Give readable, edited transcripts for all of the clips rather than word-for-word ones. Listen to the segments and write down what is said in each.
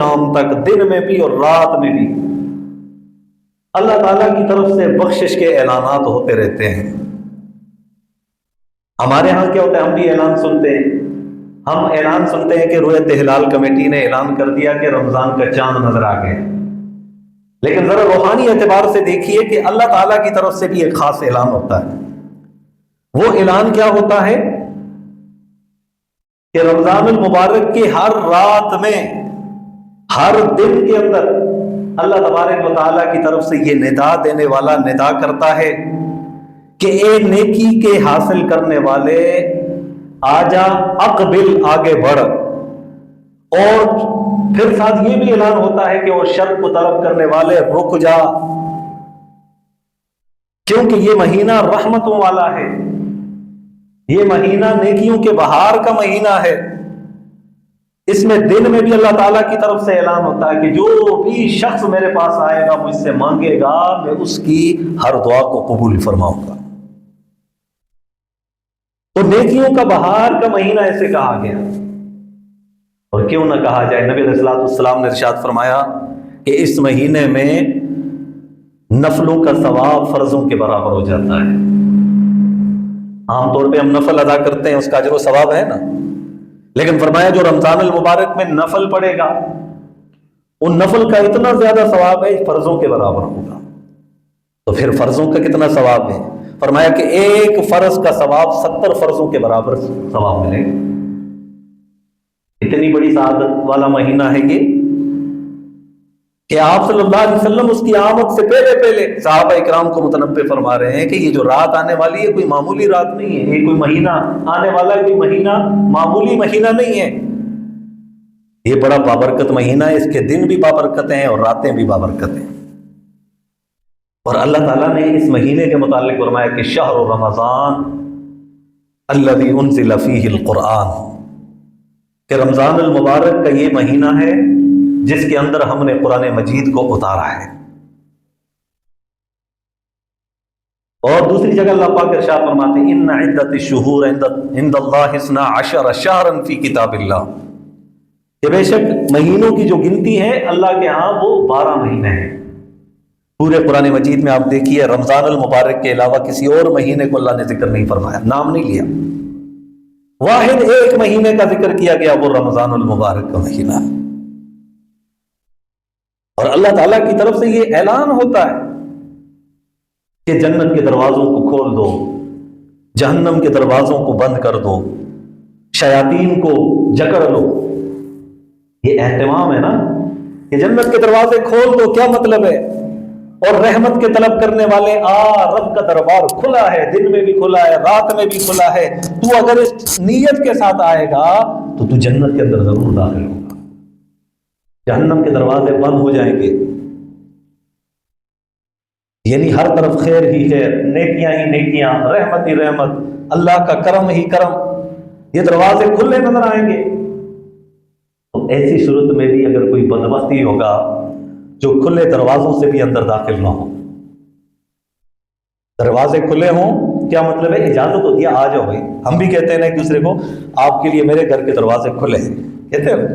شام تک، دن میں بھی اور رات میں بھی اللہ تعالیٰ کی طرف سے بخشش کے اعلانات ہوتے رہتے ہیں۔ ہمارے ہاں کیا ہوتا ہے، ہم بھی اعلان سنتے ہیں، ہم اعلان سنتے ہیں کہ رؤیت ہلال کمیٹی نے اعلان کر دیا کہ رمضان کا چاند نظر آ گیا، لیکن ذرا روحانی اعتبار سے دیکھیے کہ اللہ تعالیٰ کی طرف سے بھی ایک خاص اعلان ہوتا ہے۔ وہ اعلان کیا ہوتا ہے کہ رمضان المبارک کی ہر رات میں، ہر دن کے اندر اللہ تبارک و تعالیٰ کی طرف سے یہ ندا دینے والا ندا کرتا ہے کہ اے نیکی کے حاصل کرنے والے آجا، اقبل، آگے بڑھ۔ اور پھر ساتھ یہ بھی اعلان ہوتا ہے کہ وہ شر کو طلب کرنے والے رک جا، کیونکہ یہ مہینہ رحمتوں والا ہے، یہ مہینہ نیکیوں کے بہار کا مہینہ ہے۔ اس میں دن میں بھی اللہ تعالیٰ کی طرف سے اعلان ہوتا ہے کہ جو بھی شخص میرے پاس آئے گا، مجھ سے مانگے گا، میں اس کی ہر دعا کو قبول فرماؤں گا۔ تو نیکیوں کا بہار کا مہینہ ایسے کہا گیا، اور کیوں نہ کہا جائے، نبی علیہ الصلوۃ والسلام نے ارشاد فرمایا کہ اس مہینے میں نفلوں کا ثواب فرضوں کے برابر ہو جاتا ہے۔ عام طور پہ ہم نفل ادا کرتے ہیں، اس کا اجر و ثواب ہے نا، لیکن فرمایا جو رمضان المبارک میں نفل پڑے گا، ان نفل کا اتنا زیادہ ثواب ہے فرضوں کے برابر ہوگا۔ تو پھر فرضوں کا کتنا ثواب ہے؟ فرمایا کہ ایک فرض کا ثواب 70 فرضوں کے برابر ثواب ملے گا۔ اتنی بڑی سعادت والا مہینہ ہے یہ کہ آپ صلی اللہ علیہ وسلم اس کی آمد سے پہلے صحابہ اکرام کو متنبہ فرما رہے ہیں کہ یہ جو رات آنے والی ہے کوئی معمولی رات نہیں ہے، یہ کوئی مہینہ آنے والا ہے، کوئی مہینہ معمولی مہینہ نہیں ہے، یہ بڑا بابرکت مہینہ ہے، اس کے دن بھی بابرکت ہیں اور راتیں بھی بابرکت ہیں۔ اور اللہ تعالیٰ نے اس مہینے کے متعلق فرمایا کہ شہر رمضان الذی انزل فیہ القرآن، کہ رمضان المبارک کا یہ مہینہ ہے جس کے اندر ہم نے قرآن مجید کو اتارا ہے۔ اور دوسری جگہ اللہ پاک ارشاد فرماتے ہیں ان عدت الشہور عند اللہ 12 شہرا فی کتاب اللہ، کہ بے شک مہینوں کی جو گنتی ہے اللہ کے ہاں وہ 12 مہینے ہیں۔ پورے قرآن مجید میں آپ دیکھیے رمضان المبارک کے علاوہ کسی اور مہینے کو اللہ نے ذکر نہیں فرمایا، نام نہیں لیا، واحد ایک مہینے کا ذکر کیا گیا، وہ رمضان المبارک کا مہینہ ہے۔ اور اللہ تعالیٰ کی طرف سے یہ اعلان ہوتا ہے کہ جنت کے دروازوں کو کھول دو، جہنم کے دروازوں کو بند کر دو، شیاطین کو جکڑ لو۔ یہ اہتمام ہے نا کہ جنت کے دروازے کھول دو، کیا مطلب ہے؟ اور رحمت کے طلب کرنے والے رب کا دربار کھلا ہے، دن میں بھی کھلا ہے، رات میں بھی کھلا ہے، تو اگر اس نیت کے ساتھ آئے گا تو جنت کے اندر ضرور داخل ہوگا، جہنم کے دروازے بند ہو جائیں گے، یعنی ہر طرف خیر ہی خیر، نیکیاں ہی نیکیاں، رحمت ہی رحمت، اللہ کا کرم ہی کرم، یہ دروازے کھلے نظر آئیں گے۔ تو ایسی صورت میں بھی اگر کوئی بدبختی ہوگا جو کھلے دروازوں سے بھی اندر داخل نہ ہو، دروازے کھلے ہوں، کیا مطلب ہے؟ اجازت ہوتی ہے آ جاؤ بھائی، ہم بھی کہتے ہیں نا ایک دوسرے کو آپ کے لیے میرے گھر کے دروازے کھلے ہیں، کہتے ہیں،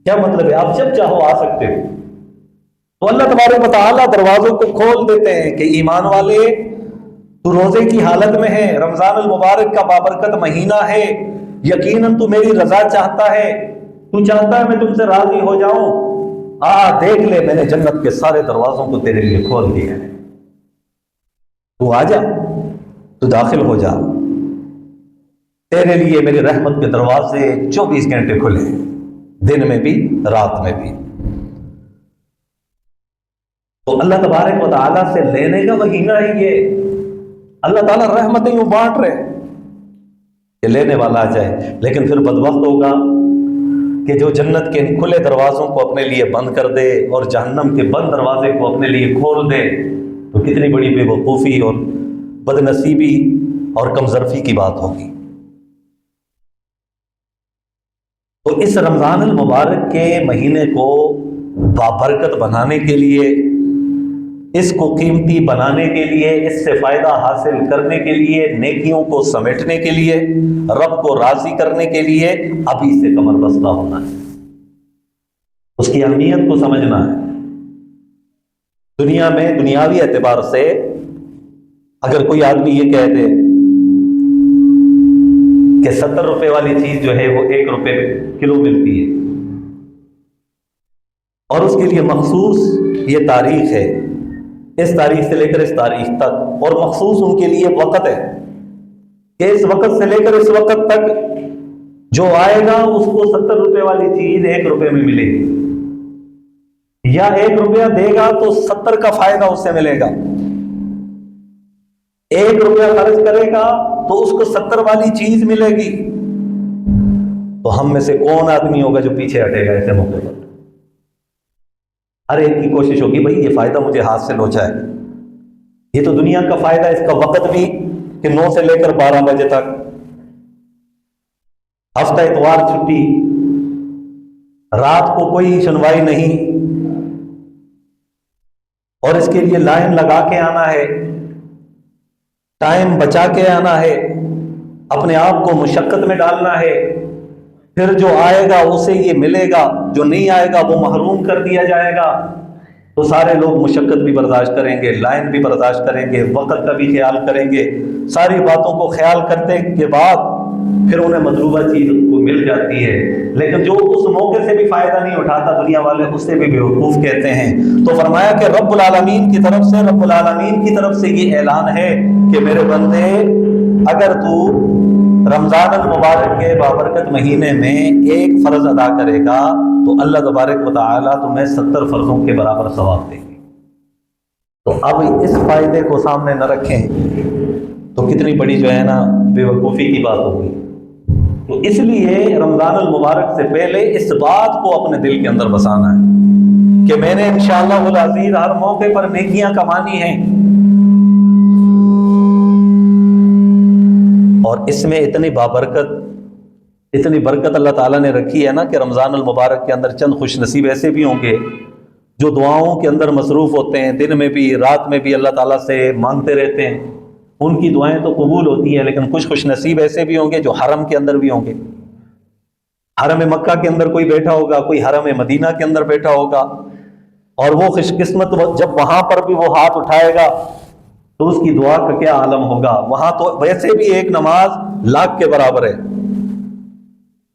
کیا مطلب ہے؟ آپ جب چاہو آ سکتے ہو۔ تو اللہ تبارک و تعالیٰ دروازوں کو کھول دیتے ہیں کہ ایمان والے تو روزے کی حالت میں ہے، رمضان المبارک کا بابرکت مہینہ ہے، یقیناً تو میری رضا چاہتا ہے، تو چاہتا ہے میں تم سے راضی ہو جاؤں، دیکھ لے میں نے جنت کے سارے دروازوں کو تیرے لیے کھول دیا ہے، تو آ جا، تو داخل ہو جا، تیرے لیے میری رحمت کے دروازے 24 گھنٹے کھلے ہیں، دن میں بھی رات میں بھی۔ تو اللہ تبارک و تعالیٰ سے لینے کا مہینہ ہے یہ، اللہ تعالیٰ رحمتیں یوں بانٹ رہے کہ لینے والا آ جائے، لیکن پھر بدبخت ہوگا کہ جو جنت کے کھلے دروازوں کو اپنے لیے بند کر دے اور جہنم کے بند دروازے کو اپنے لیے کھول دے، تو کتنی بڑی بے وقوفی اور بد نصیبی اور کمظرفی کی بات ہوگی۔ تو اس رمضان المبارک کے مہینے کو بابرکت بنانے کے لیے، اس کو قیمتی بنانے کے لیے، اس سے فائدہ حاصل کرنے کے لیے، نیکیوں کو سمیٹنے کے لیے، رب کو راضی کرنے کے لیے ابھی سے کمر بستہ ہونا ہے۔ اس کی اہمیت کو سمجھنا ہے۔ دنیا میں دنیاوی اعتبار سے اگر کوئی آدمی یہ کہہ دے کہ 70 روپے والی چیز جو ہے وہ 1 روپے کلو ملتی ہے، اور اس کے لیے مخصوص یہ تاریخ ہے، اس تاریخ سے لے کر اس تاریخ تک، اور مخصوص ان کے لیے وقت ہے کہ اس وقت سے لے کر اس وقت تک جو آئے گا اس کو 70 روپے والی چیز 1 روپے میں ملے گی، یا 1 روپیہ دے گا تو 70 کا فائدہ اس سے ملے گا، 1 روپیہ خرچ کرے گا تو اس کو 70 والی چیز ملے گی۔ تو ہم میں سے کون آدمی ہوگا جو پیچھے ہٹے گا ایسے موقع پر؟ ہر ایک کی کوشش ہوگی بھائی یہ فائدہ مجھے حاصل ہو جائے، یہ تو دنیا کا فائدہ، اس کا وقت بھی کہ 9 سے لے کر 12 بجے تک، ہفتہ اتوار چھٹی، رات کو کوئی سنوائی نہیں، اور اس کے لیے لائن لگا کے آنا ہے، ٹائم بچا کے آنا ہے، اپنے آپ کو مشقت میں ڈالنا ہے، پھر جو آئے گا اسے یہ ملے گا، جو نہیں آئے گا وہ محروم کر دیا جائے گا۔ تو سارے لوگ مشقت بھی برداشت کریں گے، لائن بھی برداشت کریں گے، وقت کا بھی خیال کریں گے، ساری باتوں کو خیال کرتے کے بعد پھر انہیں مطلوبہ چیز کو مل جاتی ہے۔ لیکن جو اس موقع سے بھی فائدہ نہیں اٹھاتا، دنیا والے اس سے بھی بیوقوف کہتے ہیں۔ تو فرمایا کہ رب العالمین کی طرف سے یہ اعلان ہے کہ میرے بندے، اگر تو رمضان المبارک کے بابرکت مہینے میں ایک فرض ادا کرے گا تو اللہ تبارک و تعالیٰ تمہیں 70 فرضوں کے برابر ثواب دے گی۔ تو اب اس فائدے کو سامنے نہ رکھیں تو کتنی بڑی جو ہے نا بے وقوفی کی بات ہوگی۔ تو اس لیے رمضان المبارک سے پہلے اس بات کو اپنے دل کے اندر بسانا ہے کہ میں نے انشاءاللہ العزیز ہر موقع پر نیکیاں کمانی ہیں، اور اس میں اتنی برکت اللہ تعالیٰ نے رکھی ہے نا کہ رمضان المبارک کے اندر چند خوش نصیب ایسے بھی ہوں گے جو دعاؤں کے اندر مصروف ہوتے ہیں، دن میں بھی رات میں بھی اللہ تعالیٰ سے مانگتے رہتے ہیں، ان کی دعائیں تو قبول ہوتی ہیں، لیکن کچھ خوش نصیب ایسے بھی ہوں گے جو حرم کے اندر بھی ہوں گے۔ حرم مکہ کے اندر کوئی بیٹھا ہوگا، کوئی حرم مدینہ کے اندر بیٹھا ہوگا، اور وہ خوش قسمت جب وہاں پر بھی وہ ہاتھ اٹھائے گا تو اس کی دعا کا کیا عالم ہوگا۔ وہاں تو ویسے بھی ایک نماز لاکھ کے برابر ہے،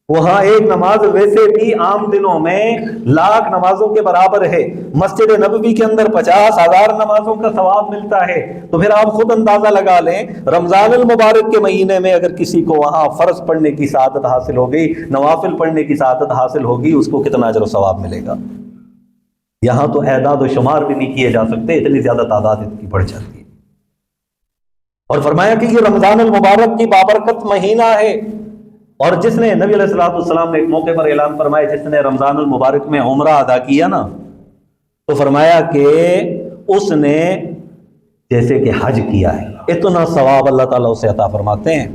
وہاں ایک نماز ویسے بھی عام دنوں میں لاکھ نمازوں کے برابر ہے۔ مسجد نبوی کے اندر 50,000 نمازوں کا ثواب ملتا ہے۔ تو پھر آپ خود اندازہ لگا لیں، رمضان المبارک کے مہینے میں اگر کسی کو وہاں فرض پڑھنے کی سعادت حاصل ہو گئی، نوافل پڑھنے کی سعادت حاصل ہوگی، اس کو کتنا اجر و ثواب ملے گا۔ یہاں تو اعداد و شمار بھی نہیں کیے جا سکتے، اتنی زیادہ تعداد ان کی بڑھ جاتی ہے۔ اور فرمایا کہ یہ رمضان المبارک کی بابرکت مہینہ ہے، اور جس نے نبی علیہ الصلوۃ والسلام نے ایک موقع پر اعلان فرمایا، جس نے رمضان المبارک میں عمرہ ادا کیا نا، تو فرمایا کہ اس نے جیسے کہ حج کیا ہے، اتنا ثواب اللہ تعالیٰ اسے عطا فرماتے ہیں۔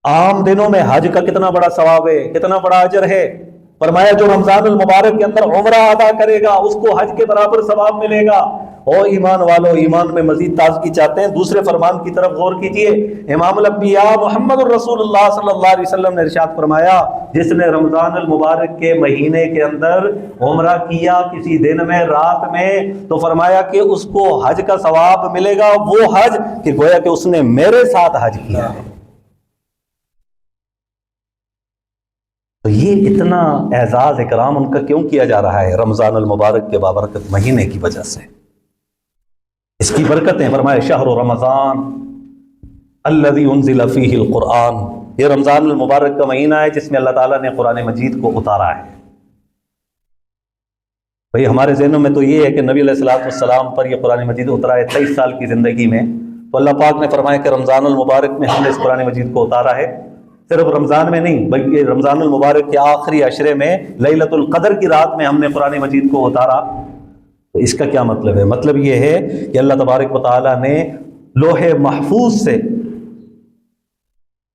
عام دنوں میں حج کا کتنا بڑا ثواب ہے، کتنا بڑا اجر ہے۔ فرمایا جو رمضان المبارک کے اندر عمرہ ادا کرے گا اس کو حج کے برابر ثواب ملے گا۔ اور ایمان والو، ایمان میں مزید تازگی چاہتے ہیں، دوسرے فرمان کی طرف غور کیجئے۔ امام الانبیاء محمد الرسول اللہ صلی اللہ علیہ وسلم نے ارشاد فرمایا، جس نے رمضان المبارک کے مہینے کے اندر عمرہ کیا کسی دن میں، رات میں، تو فرمایا کہ اس کو حج کا ثواب ملے گا، وہ حج کہ گویا کہ اس نے میرے ساتھ حج کیا ہے۔ تو یہ اتنا اعزاز اکرام ان کا کیوں کیا جا رہا ہے؟ رمضان المبارک کے بابرکت مہینے کی وجہ سے، اس کی برکتیں۔ فرمائے شہر رمضان الذی انزل فیہ القرآن، یہ رمضان المبارک کا مہینہ ہے جس میں اللہ تعالیٰ نے قرآن مجید کو اتارا ہے۔ بھئی ہمارے ذہنوں میں تو یہ ہے کہ نبی علیہ الصلوۃ والسلام پر یہ قرآن مجید اترا ہے 23 سال کی زندگی میں، تو اللہ پاک نے فرمایا کہ رمضان المبارک میں ہم نے اس قرآن مجید کو اتارا ہے۔ صرف رمضان میں نہیں بلکہ رمضان المبارک کے آخری عشرے میں لیلۃ القدر کی رات میں ہم نے قرآن مجید کو اتارا۔ تو اس کا کیا مطلب ہے؟ مطلب یہ ہے کہ اللہ تبارک و تعالیٰ نے لوح محفوظ سے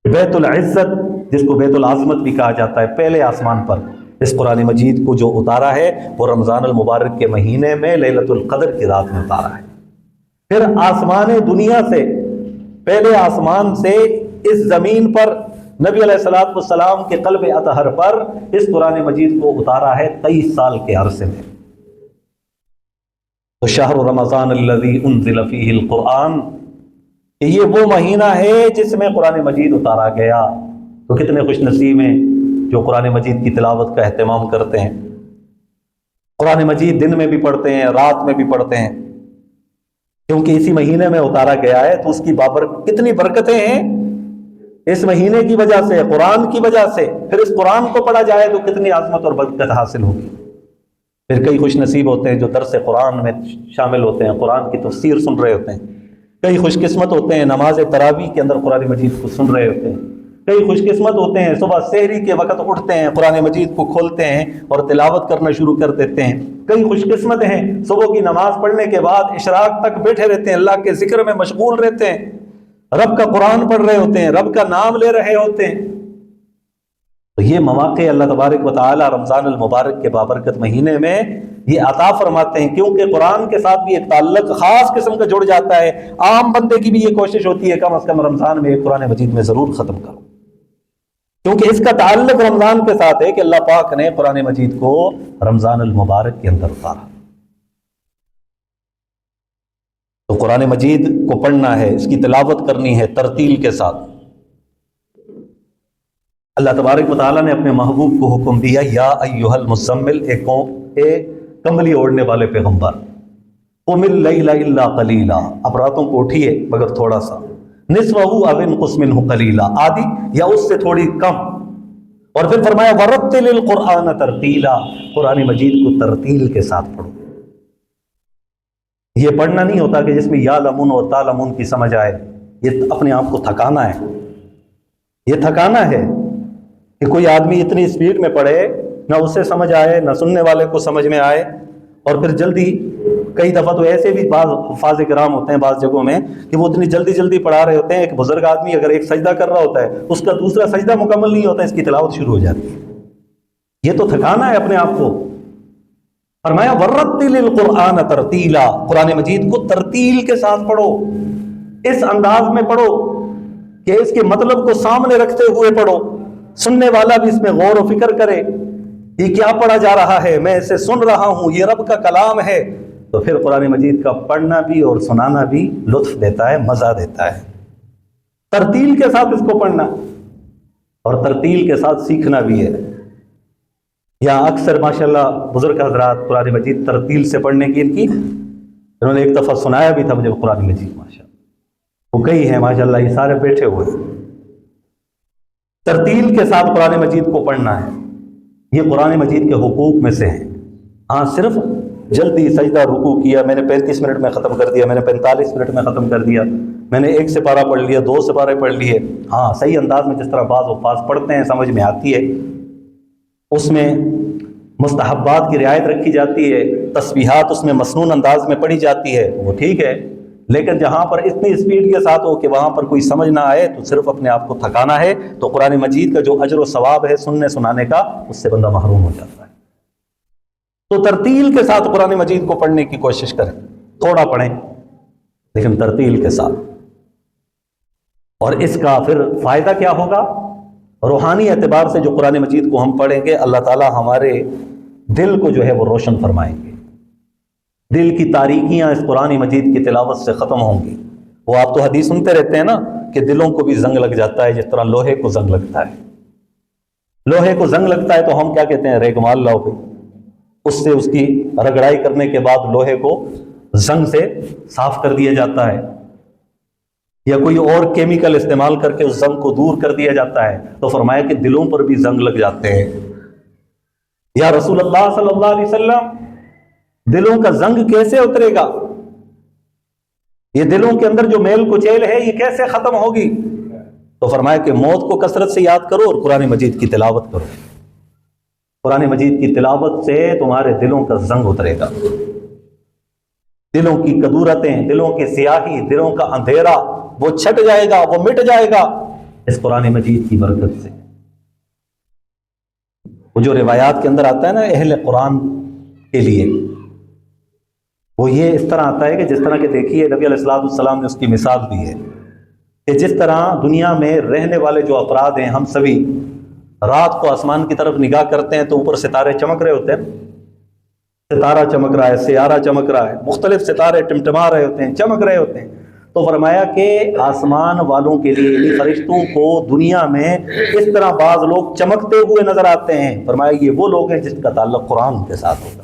بیت العزت، جس کو بیت العظمت بھی کہا جاتا ہے، پہلے آسمان پر اس قرآن مجید کو جو اتارا ہے وہ رمضان المبارک کے مہینے میں لیلۃ القدر کی رات میں اتارا ہے۔ پھر آسمان دنیا سے، پہلے آسمان سے اس زمین پر نبی علیہ الصلوۃ والسلام کے قلب اطہر پر اس قرآن مجید کو اتارا ہے 23 سال کے عرصے میں۔ تو شہر رمضان الذی انزل فیہ القرآن، یہ وہ مہینہ ہے جس میں قرآن مجید اتارا گیا۔ تو کتنے خوش نصیب ہیں جو قرآن مجید کی تلاوت کا اہتمام کرتے ہیں، قرآن مجید دن میں بھی پڑھتے ہیں، رات میں بھی پڑھتے ہیں، کیونکہ اسی مہینے میں اتارا گیا ہے۔ تو اس کی کتنی برکتیں ہیں اس مہینے کی وجہ سے، قرآن کی وجہ سے۔ پھر اس قرآن کو پڑھا جائے تو کتنی عظمت اور برکت حاصل ہوگی۔ پھر کئی خوش نصیب ہوتے ہیں جو درس قرآن میں شامل ہوتے ہیں، قرآن کی تفسیر سن رہے ہوتے ہیں۔ کئی خوش قسمت ہوتے ہیں نماز تراویح کے اندر قرآن مجید کو سن رہے ہوتے ہیں۔ کئی خوش قسمت ہوتے ہیں صبح سحری کے وقت اٹھتے ہیں، قرآن مجید کو کھولتے ہیں اور تلاوت کرنا شروع کر دیتے ہیں۔ کئی خوش قسمت ہیں صبح کی نماز پڑھنے کے بعد اشراق تک بیٹھے رہتے ہیں، اللہ کے ذکر میں مشغول رہتے ہیں، رب کا قرآن پڑھ رہے ہوتے ہیں، رب کا نام لے رہے ہوتے ہیں۔ تو یہ مواقع اللہ تبارک و تعالی رمضان المبارک کے بابرکت مہینے میں یہ عطا فرماتے ہیں، کیونکہ قرآن کے ساتھ بھی ایک تعلق خاص قسم کا جڑ جاتا ہے۔ عام بندے کی بھی یہ کوشش ہوتی ہے کم از کم رمضان میں ایک قرآن مجید میں ضرور ختم کرو، کیونکہ اس کا تعلق رمضان کے ساتھ ہے کہ اللہ پاک نے قرآن مجید کو رمضان المبارک کے اندر اتارا۔ تو قرآن مجید کو پڑھنا ہے، اس کی تلاوت کرنی ہے ترتیل کے ساتھ۔ اللہ تبارک و تعالیٰ نے اپنے محبوب کو حکم دیا، یا ایھا المزمل، اے کمبلی اوڑھنے والے پیغمبر، قم اللیل الا قلیلا، اب راتوں کو اٹھیے مگر تھوڑا سا، نصفہ او انقص منہ قلیلا، آدھی یا اس سے تھوڑی کم، اور پھر فرمایا ورتل القرآن ترتیلا، قرآن مجید کو ترتیل کے ساتھ پڑھو۔ یہ پڑھنا نہیں ہوتا کہ جس میں یا لمن اور تا لمن کی سمجھ آئے، یہ اپنے آپ کو تھکانا ہے۔ یہ تھکانا ہے کہ کوئی آدمی اتنی اسپیڈ میں پڑھے، نہ اسے سمجھ آئے نہ سننے والے کو سمجھ میں آئے، اور پھر جلدی، کئی دفعہ تو ایسے بھی بعض حفاظ کرام ہوتے ہیں بعض جگہوں میں کہ وہ اتنی جلدی جلدی پڑھا رہے ہوتے ہیں، ایک بزرگ آدمی اگر ایک سجدہ کر رہا ہوتا ہے اس کا دوسرا سجدہ مکمل نہیں ہوتا، اس کی تلاوت شروع ہو جاتی ہے۔ یہ تو تھکانا ہے اپنے آپ کو۔ فرمایا ورتل القرآن ترتیلا، قرآن مجید کو ترتیل کے ساتھ پڑھو، اس انداز میں پڑھو کہ اس کے مطلب کو سامنے رکھتے ہوئے پڑھو، سننے والا بھی اس میں غور و فکر کرے، یہ کیا پڑھا جا رہا ہے، میں اسے سن رہا ہوں، یہ رب کا کلام ہے۔ تو پھر قرآن مجید کا پڑھنا بھی اور سنانا بھی لطف دیتا ہے، مزہ دیتا ہے۔ ترتیل کے ساتھ اس کو پڑھنا اور ترتیل کے ساتھ سیکھنا بھی ہے۔ یا اکثر ماشاءاللہ بزرگ حضرات قرآن مجید ترتیل سے پڑھنے کی انہوں نے ایک دفعہ سنایا بھی تھا مجھے قرآن مجید، ماشاءاللہ وہ کئی ہیں ماشاءاللہ، یہ سارے بیٹھے ہوئے۔ ترتیل کے ساتھ قرآن مجید کو پڑھنا ہے، یہ قرآن مجید کے حقوق میں سے ہے۔ ہاں صرف جلدی سجدہ رکوع کیا، میں نے 35 منٹ میں ختم کر دیا، میں نے 45 منٹ میں ختم کر دیا، میں نے 1 سپارہ پڑھ لیا، 2 سپارے پڑھ لیے، ہاں صحیح انداز میں جس طرح بعض الفاظ پڑھتے ہیں سمجھ میں آتی ہے، اس میں مستحبات کی رعایت رکھی جاتی ہے، تسبیحات اس میں مسنون انداز میں پڑھی جاتی ہے، وہ ٹھیک ہے۔ لیکن جہاں پر اتنی اسپیڈ کے ساتھ ہو کہ وہاں پر کوئی سمجھ نہ آئے تو صرف اپنے آپ کو تھکانا ہے، تو قرآن مجید کا جو اجر و ثواب ہے سننے سنانے کا، اس سے بندہ محروم ہو جاتا ہے۔ تو ترتیل کے ساتھ قرآن مجید کو پڑھنے کی کوشش کریں، تھوڑا پڑھیں لیکن ترتیل کے ساتھ۔ اور اس کا پھر فائدہ کیا ہوگا؟ روحانی اعتبار سے جو قرآن مجید کو ہم پڑھیں گے، اللہ تعالیٰ ہمارے دل کو جو ہے وہ روشن فرمائیں گے، دل کی تاریکیاں اس قرآن مجید کی تلاوت سے ختم ہوں گی۔ وہ آپ تو حدیث سنتے رہتے ہیں نا کہ دلوں کو بھی زنگ لگ جاتا ہے جس طرح لوہے کو زنگ لگتا ہے۔ لوہے کو زنگ لگتا ہے تو ہم کیا کہتے ہیں؟ ریگمال لاؤ گے، اس سے اس کی رگڑائی کرنے کے بعد لوہے کو زنگ سے صاف کر دیا جاتا ہے، یا کوئی اور کیمیکل استعمال کر کے اس زنگ کو دور کر دیا جاتا ہے۔ تو فرمایا کہ دلوں پر بھی زنگ لگ جاتے ہیں۔ یا رسول اللہ صلی اللہ علیہ وسلم، دلوں کا زنگ کیسے اترے گا؟ یہ دلوں کے اندر جو میل کچیل ہے یہ کیسے ختم ہوگی؟ تو فرمایا کہ موت کو کثرت سے یاد کرو اور قرآن مجید کی تلاوت کرو۔ قرآن مجید کی تلاوت سے تمہارے دلوں کا زنگ اترے گا، دلوں کی کدورتیں، دلوں کی سیاہی، دلوں کا اندھیرا وہ چھٹ جائے گا، وہ مٹ جائے گا اس قرآن مجید کی برکت سے۔ وہ جو روایات کے اندر آتا ہے نا اہل قرآن کے لیے، وہ یہ اس طرح آتا ہے کہ جس طرح کہ دیکھیے نبی علیہ الصلوۃ والسلام نے اس کی مثال دی ہے کہ جس طرح دنیا میں رہنے والے جو افراد ہیں، ہم سبھی رات کو آسمان کی طرف نگاہ کرتے ہیں تو اوپر ستارے چمک رہے ہوتے ہیں، ستارہ چمک رہا ہے، سیارہ چمک رہا ہے، مختلف ستارے ٹمٹما رہے ہوتے ہیں، چمک رہے ہوتے ہیں. تو فرمایا کہ آسمان والوں کے لیے، یعنی فرشتوں کو دنیا میں اس طرح بعض لوگ چمکتے ہوئے نظر آتے ہیں. فرمایا یہ وہ لوگ ہیں جس کا تعلق قرآن کے ساتھ ہوگا.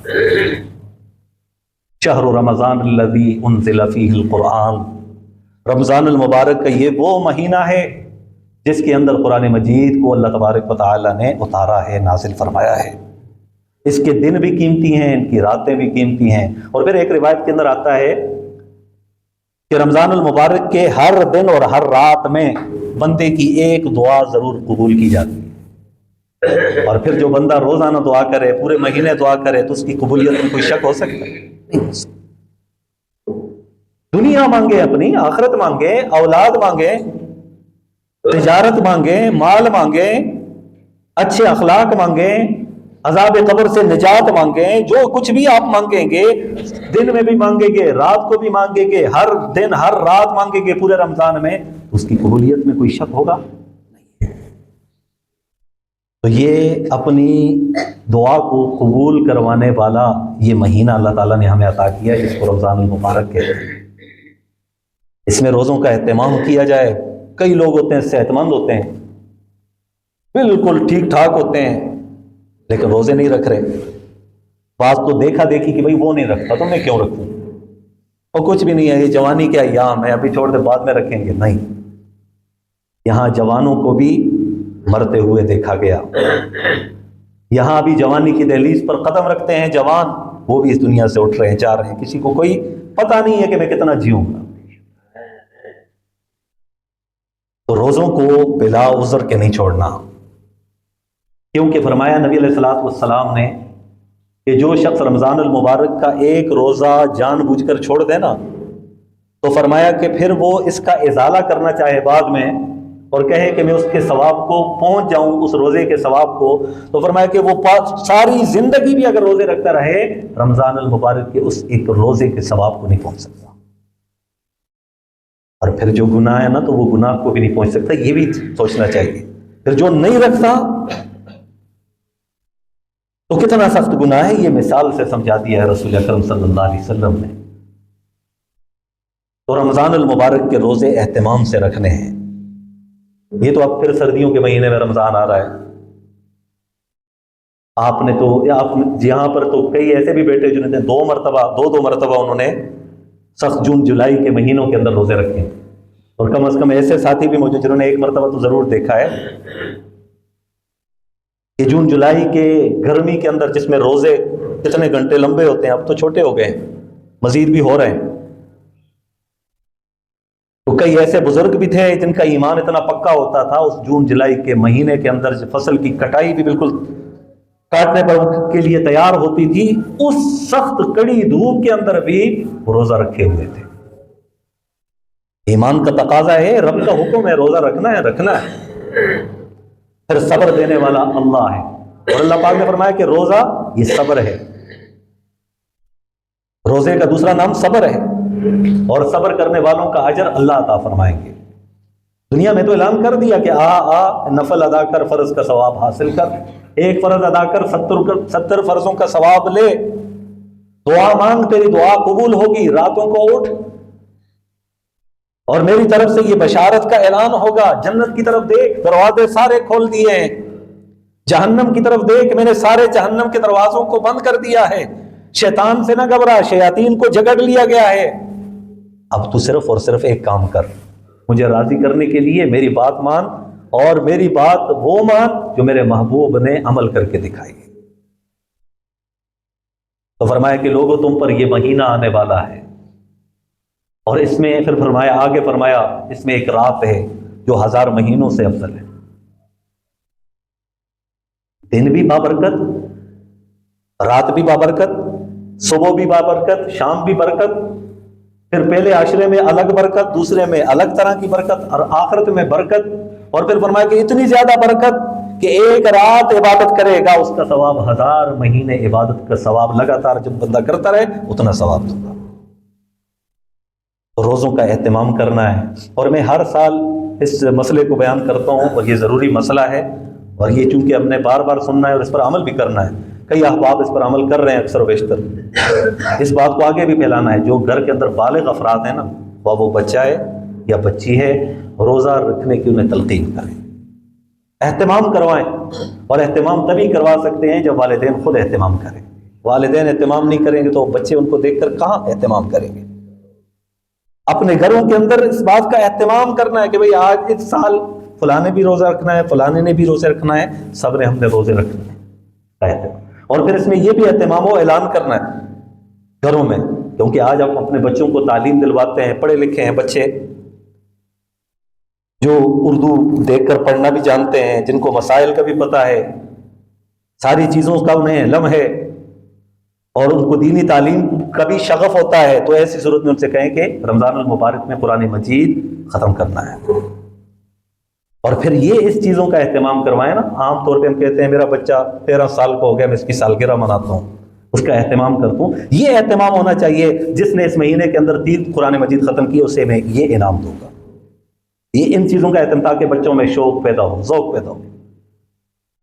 شہر رمضان الذی انزل فیہ القرآن، رمضان المبارک کا یہ وہ مہینہ ہے جس کے اندر قرآن مجید کو اللہ تبارک و تعالی نے اتارا ہے، نازل فرمایا ہے. اس کے دن بھی قیمتی ہیں، ان کی راتیں بھی قیمتی ہیں. اور پھر ایک روایت کے اندر آتا ہے کہ رمضان المبارک کے ہر دن اور ہر رات میں بندے کی ایک دعا ضرور قبول کی جاتی ہے. اور پھر جو بندہ روزانہ دعا کرے، پورے مہینے دعا کرے، تو اس کی قبولیت میں کوئی شک ہو سکتا ہے؟ نہیں ہو سکتا. دنیا مانگے، اپنی آخرت مانگے، اولاد مانگے، تجارت مانگے، مال مانگے، اچھے اخلاق مانگے، عذاب قبر سے نجات مانگے، جو کچھ بھی آپ مانگیں گے، دن میں بھی مانگیں گے، رات کو بھی مانگیں گے، ہر دن ہر رات مانگیں گے پورے رمضان میں، اس کی قبولیت میں کوئی شک ہوگا؟ تو یہ اپنی دعا کو قبول کروانے والا یہ مہینہ اللہ تعالیٰ نے ہمیں عطا کیا ہے، جس کو رمضان المبارک کہتے ہیں. اس میں روزوں کا اہتمام کیا جائے. کئی لوگ ہوتے ہیں صحت مند ہوتے ہیں، بالکل ٹھیک ٹھاک ہوتے ہیں، لیکن روزے نہیں رکھ رہے. بعض تو دیکھا دیکھی کہ بھئی وہ نہیں رکھتا تو میں کیوں رکھوں، اور کچھ بھی نہیں ہے، یہ جوانی کے ایام ہے، ابھی چھوڑ دے بعد میں رکھیں گے. نہیں، یہاں جوانوں کو بھی مرتے ہوئے دیکھا گیا. یہاں بھی جوانی کی دہلیز پر قدم رکھتے ہیں جوان، وہ بھی اس دنیا سے اٹھ رہے ہیں، جا رہے ہیں. کسی کو کوئی پتہ نہیں ہے کہ میں کتنا جیوں گا. تو روزوں کو بلا عذر کے نہیں چھوڑنا، کیونکہ فرمایا نبی علیہ الصلوۃ والسلام نے کہ جو شخص رمضان المبارک کا ایک روزہ جان بوجھ کر چھوڑ دے نا، تو فرمایا کہ پھر وہ اس کا ازالہ کرنا چاہے بعد میں اور کہے کہ میں اس کے ثواب کو پہنچ جاؤں، اس روزے کے ثواب کو، تو فرمایا کہ وہ ساری زندگی بھی اگر روزے رکھتا رہے، رمضان المبارک کے اس ایک روزے کے ثواب کو نہیں پہنچ سکتا. اور پھر جو گناہ ہے نا، تو وہ گناہ کو بھی نہیں پہنچ سکتا. یہ بھی سوچنا چاہیے. پھر جو نہیں رکھتا تو کتنا سخت گناہ ہے، یہ مثال سے سمجھا دیا ہے رسول اکرم صلی اللہ علیہ وسلم نے. تو رمضان المبارک کے روزے اہتمام سے رکھنے ہیں. یہ تو اب پھر سردیوں کے مہینے میں رمضان آ رہا ہے. آپ یہاں پر تو کئی ایسے بھی بیٹے جنہوں نے دو مرتبہ انہوں نے سخت جون جولائی کے مہینوں کے اندر روزے رکھے ہیں. اور کم از کم ایسے ساتھی بھی موجود جنہوں نے ایک مرتبہ تو ضرور دیکھا ہے کہ جون جولائی کے گرمی کے اندر جس میں روزے کتنے گھنٹے لمبے ہوتے ہیں، اب تو چھوٹے ہو گئے ہیں، مزید بھی ہو رہے ہیں. تو کئی ایسے بزرگ بھی تھے جن کا ایمان اتنا پکا ہوتا تھا، اس جون جولائی کے مہینے کے اندر فصل کی کٹائی بھی بالکل کاٹنے پر کے لیے تیار ہوتی تھی، اس سخت کڑی دھوپ کے اندر بھی روزہ رکھے ہوئے تھے. ایمان کا تقاضا ہے، رب کا حکم ہے، روزہ رکھنا ہے. پھر صبر دینے والا اللہ ہے، اور اللہ پاک نے فرمایا کہ روزہ یہ صبر ہے. روزے کا دوسرا نام صبر ہے، اور صبر کرنے والوں کا اجر اللہ عطا فرمائیں گے. دنیا میں تو اعلان کر دیا کہ نفل ادا کر، فرض کا ثواب حاصل کر. ایک فرض ادا کر، 70 فرضوں کا ثواب لے. دعا مانگ، تیری دعا قبول ہوگی. راتوں کو اٹھ، اور میری طرف سے یہ بشارت کا اعلان ہوگا. جنت کی طرف دیکھ، دروازے سارے کھول دیے ہیں. جہنم کی طرف دیکھ، میں نے سارے جہنم کے دروازوں کو بند کر دیا ہے. شیطان سے نہ گھبرا، شیاطین کو جگڑ لیا گیا ہے. اب تو صرف اور صرف ایک کام کر، مجھے راضی کرنے کے لیے میری بات مان، اور میری بات وہ مان جو میرے محبوب نے عمل کر کے دکھائی. تو فرمایا کہ لوگوں تم پر یہ مہینہ آنے والا ہے، اور اس میں پھر آگے فرمایا اس میں ایک رات ہے جو 1000 مہینوں سے افضل ہے. دن بھی بابرکت، رات بھی بابرکت، صبح بھی بابرکت، شام بھی برکت. پھر پہلے عشرے میں الگ برکت، دوسرے میں الگ طرح کی برکت، اور آخرت میں برکت. اور پھر فرمایا کہ اتنی زیادہ برکت کہ ایک رات عبادت کرے گا اس کا ثواب 1000 مہینے عبادت کا ثواب. لگاتار جب بندہ کرتا رہے اتنا ثواب دوں گا. روزوں کا اہتمام کرنا ہے. اور میں ہر سال اس مسئلے کو بیان کرتا ہوں اور یہ ضروری مسئلہ ہے، اور یہ چونکہ ہم نے بار بار سننا ہے اور اس پر عمل بھی کرنا ہے. کئی احباب اس پر عمل کر رہے ہیں اکثر و بیشتر. اس بات کو آگے بھی پھیلانا ہے، جو گھر کے اندر بالغ افراد ہیں نا، وہ بچہ ہے یا بچی ہے، روزہ رکھنے کی انہیں تلقین کریں، اہتمام کروائیں. اور اہتمام تبھی کروا سکتے ہیں جب والدین خود اہتمام کریں. والدین اہتمام نہیں کریں گے تو بچے ان کو دیکھ کر کہاں اہتمام کریں گے. اپنے گھروں کے اندر اس بات کا اہتمام کرنا ہے کہ بھئی آج اس سال فلانے بھی روزہ رکھنا ہے، فلانے نے بھی روزے رکھنا ہے، سب نے ہم نے روزے رکھنے ہیں. اور پھر اس میں یہ بھی اہتمام و اعلان کرنا ہے گھروں میں، کیونکہ آج ہم اپنے بچوں کو تعلیم دلواتے ہیں، پڑھے لکھے ہیں بچے جو اردو دیکھ کر پڑھنا بھی جانتے ہیں، جن کو مسائل کا بھی پتہ ہے، ساری چیزوں کا انہیں علم ہے، اور ان کو دینی تعلیم کا بھی شغف ہوتا ہے. تو ایسی صورت میں ان سے کہیں کہ رمضان المبارک میں قرآن مجید ختم کرنا ہے. اور پھر یہ اس چیزوں کا اہتمام کروائیں نا. عام طور پہ ہم کہتے ہیں میرا بچہ 13 سال کا ہو گیا، میں اس کی سالگرہ مناتا ہوں، اس کا اہتمام کرتا ہوں. یہ اہتمام ہونا چاہیے، جس نے اس مہینے کے اندر 3 قرآن مجید ختم کی اسے میں یہ انعام دوں گا. یہ ان چیزوں کا اہتمام، تاکہ بچوں میں شوق پیدا ہو، ذوق پیدا ہو.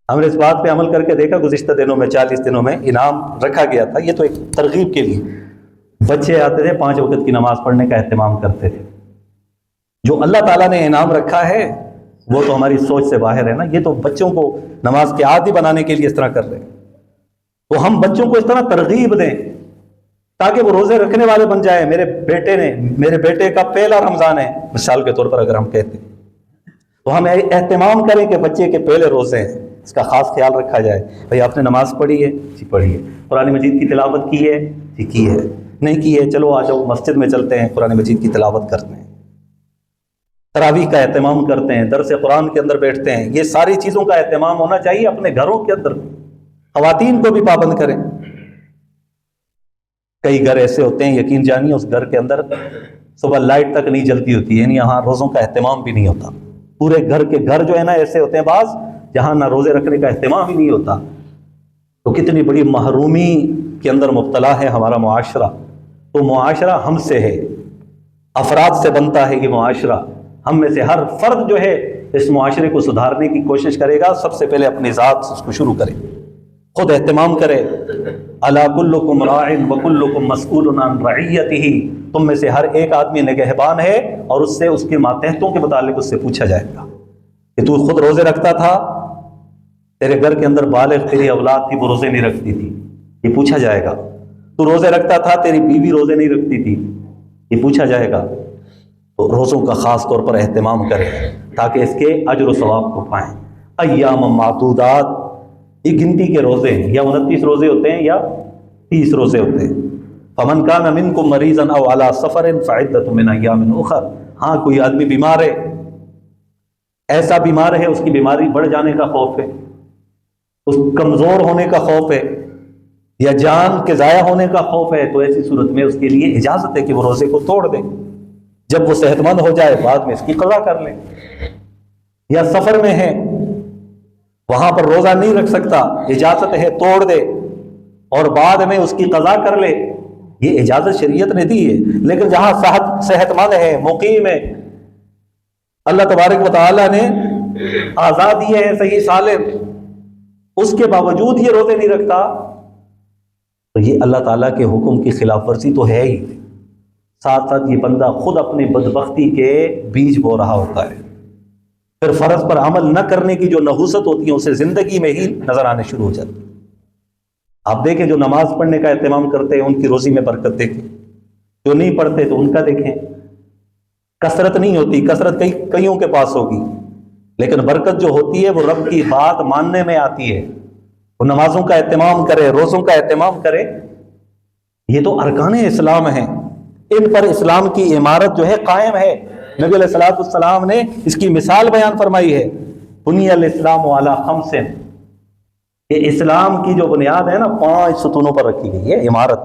ہم نے اس بات پہ عمل کر کے دیکھا، گزشتہ دنوں میں 40 دنوں میں انعام رکھا گیا تھا. یہ تو ایک ترغیب کے لیے بچے آتے تھے، 5 وقت کی نماز پڑھنے کا اہتمام کرتے تھے. جو اللہ تعالیٰ نے انعام رکھا ہے وہ تو ہماری سوچ سے باہر ہے نا. یہ تو بچوں کو نماز کے عادی بنانے کے لیے اس طرح کر رہے ہیں. تو ہم بچوں کو اس طرح ترغیب دیں تاکہ وہ روزے رکھنے والے بن جائیں. میرے بیٹے کا پہلا رمضان ہے مثال کے طور پر اگر ہم کہتے ہیں، تو ہم اہتمام کریں کہ بچے کے پہلے روزے ہیں، اس کا خاص خیال رکھا جائے. بھئی آپ نے نماز پڑھی ہے؟ جی پڑھی ہے. قرآن مجید کی تلاوت کی ہے؟ جی کی ہے. نہیں کی ہے؟ چلو آ جاؤ مسجد میں چلتے ہیں، قرآن مجید کی تلاوت کرتے ہیں، تراویح کا اہتمام کرتے ہیں، درس قرآن کے اندر بیٹھتے ہیں. یہ ساری چیزوں کا اہتمام ہونا چاہیے اپنے گھروں کے اندر. خواتین کو بھی پابند کریں. کئی گھر ایسے ہوتے ہیں، یقین جانیے اس گھر کے اندر صبح لائٹ تک نہیں جلتی ہوتی ہے، یعنی یہاں روزوں کا اہتمام بھی نہیں ہوتا. پورے گھر کے گھر جو ہے نا ایسے ہوتے ہیں بعض جہاں نہ روزے رکھنے کا اہتمام ہی نہیں ہوتا. تو کتنی بڑی محرومی کے اندر مبتلا ہے ہمارا معاشرہ. تو معاشرہ ہم سے ہے، افراد سے بنتا ہے یہ معاشرہ. ہم میں سے ہر فرد جو ہے اس معاشرے کو سدھارنے کی کوشش کرے گا. سب سے پہلے اپنی ذات سے اس کو شروع کرے، خود اہتمام کرے. الا کلکم راع وکلکم مسئول عن رعیتہ. تم میں سے ہر ایک آدمی نگہبان ہے اور اس سے اس کے ماتحتوں کے متعلق اس سے پوچھا جائے گا کہ تو خود روزے رکھتا تھا؟ تیرے گھر کے اندر بالغ تیری اولاد تھی وہ روزے نہیں رکھتی تھی، یہ پوچھا جائے گا. تو روزے رکھتا تھا، تیری بیوی روزے نہیں رکھتی تھی، یہ پوچھا جائے گا. تو روزوں کا خاص طور پر اہتمام کریں تاکہ اس کے اجر و ثواب کو پائیں. ایام معدودات، یہ گنتی کے روزے ہیں، یا 29 روزے ہوتے ہیں یا 30 روزے ہوتے ہیں. فمن کان منکم مریضا او علی سفر فعدۃ من ایام اخر. ہاں کوئی آدمی بیمار ہے، ایسا بیمار ہے اس کی بیماری بڑھ جانے کا خوف ہے، اس کمزور ہونے کا خوف ہے، یا جان کے ضائع ہونے کا خوف ہے، تو ایسی صورت میں اس کے لیے اجازت ہے کہ وہ روزے کو توڑ دے. جب وہ صحت مند ہو جائے بعد میں اس کی قضا کر لے. یا سفر میں ہے، وہاں پر روزہ نہیں رکھ سکتا، اجازت ہے توڑ دے اور بعد میں اس کی قضا کر لے. یہ اجازت شریعت نے دی ہے. لیکن جہاں صحت مند ہے، مقیم ہے، اللہ تبارک و تعالیٰ نے آزادی ہے، صحیح سالم، اس کے باوجود یہ روزے نہیں رکھتا، تو یہ اللہ تعالیٰ کے حکم کی خلاف ورزی تو ہے ہی. ساتھ ساتھ یہ بندہ خود اپنی بدبختی کے بیج بو رہا ہوتا ہے. پھر فرض پر عمل نہ کرنے کی جو نحوست ہوتی ہے اسے زندگی میں ہی نظر آنے شروع ہو جاتی. آپ دیکھیں جو نماز پڑھنے کا اہتمام کرتے ہیں ان کی روزی میں برکت دیکھیں، جو نہیں پڑھتے تو ان کا دیکھیں. کثرت نہیں ہوتی، کثرت کئیوں کے پاس ہوگی، لیکن برکت جو ہوتی ہے وہ رب کی بات ماننے میں آتی ہے. وہ نمازوں کا اہتمام کرے، روزوں کا اہتمام کرے. یہ تو ارکان اسلام ہیں، ان پر اسلام کی عمارت جو ہے قائم ہے. نبی علیہ الصلوۃ والسلام نے اس کی مثال بیان فرمائی ہے. بنی الاسلام علی خمس، یہ اسلام کی جو بنیاد ہے نا 5 ستونوں پر رکھی گئی ہے عمارت.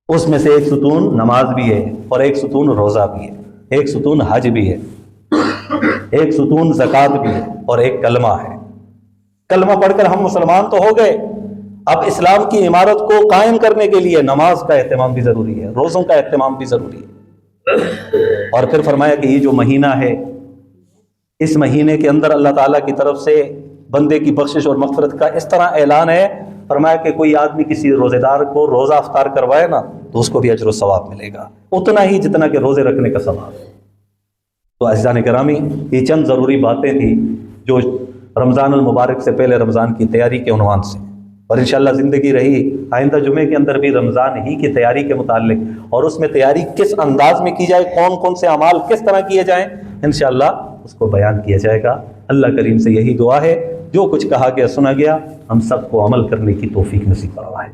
اس میں سے ایک ستون نماز بھی ہے، اور ایک ستون روزہ بھی ہے، ایک ستون حج بھی ہے، ایک ستون زکوٰۃ بھی ہے، اور ایک کلمہ ہے. کلمہ پڑھ کر ہم مسلمان تو ہو گئے، اب اسلام کی عمارت کو قائم کرنے کے لیے نماز کا اہتمام بھی ضروری ہے، روزوں کا اہتمام بھی ضروری ہے۔ اور پھر فرمایا کہ یہ جو مہینہ ہے، اس مہینے کے اندر اللہ تعالیٰ کی طرف سے بندے کی بخشش اور مغفرت کا اس طرح اعلان ہے، فرمایا کہ کوئی آدمی کسی روزے دار کو روزہ افطار کروائے نا تو اس کو بھی اجر و ثواب ملے گا، اتنا ہی جتنا کہ روزے رکھنے کا ثواب ہے۔ تو عزیزان گرامی، یہ چند ضروری باتیں تھیں جو رمضان المبارک سے پہلے رمضان کی تیاری کے عنوان سے، اور انشاءاللہ زندگی رہی آئندہ جمعے کے اندر بھی رمضان ہی کی تیاری کے متعلق، اور اس میں تیاری کس انداز میں کی جائے، کون کون سے اعمال کس طرح کیے جائیں، انشاءاللہ اس کو بیان کیا جائے گا۔ اللہ کریم سے یہی دعا ہے، جو کچھ کہا گیا سنا گیا، ہم سب کو عمل کرنے کی توفیق نصیب فرمائے۔